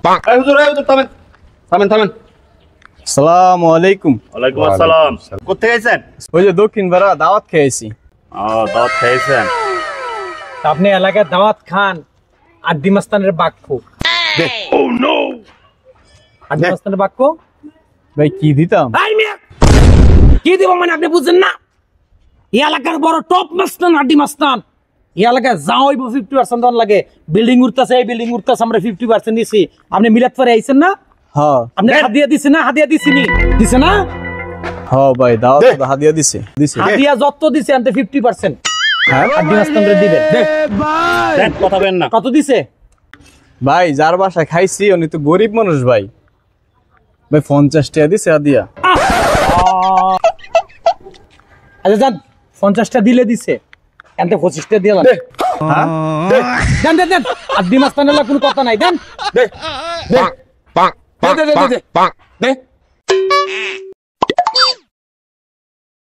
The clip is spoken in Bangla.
এই হুজুর থামেন থামেন থামেন। আসসালামু আলাইকুম। ওয়ালাইকুম আসসালাম। কোথায় গেছেন? ওই যে দক্ষিণ পাড়া দাওয়াত খেয়েছি। দাওয়াত খেয়েছেন? আপনি এলাকায় দাওয়াত খান আড্ডি মাস্তানের বাক্য। আড্ডি মাস্তানের বাক্য ভাই কি দিতাম? কি দিব মানে আপনি বুঝছেন না? এই এলাকার বড় টপ মাস্তান আড্ডি মাস্তান। এই এলাকায় যা হইব 50% দন লাগে। বিল্ডিং উঠতেছে, এই বিল্ডিং উঠতেছে, আমরা 50% দিছি। আপনি মিলাত করে আইছেন না? হ্যাঁ আপনি হাদিয়া দিছেন না? হাদিয়া দিছিনি? দিছে না? হ্যাঁ ভাই দাওয়াত হাদিয়া দিছে। হাদিয়া যত দিছে আনতে 50%। হ্যাঁ আড্ডি মাস্তানরে দিবেন। দেন কথা বেন না। কত দিছে? ভাই যার বাসায় খাইছি উনি তো গরিব মানুষ ভাই। ভাই 50 টাকা দিছে হাদিয়া। আচ্ছা যান 50টা দিলে দিছে। এনতে 25টা দিয়ে দেন। হ্যাঁ দেন দেন দেন। আড্ডি মাস্তানের কোনো কথা নাই দেন। দে দে দে দে দে দে।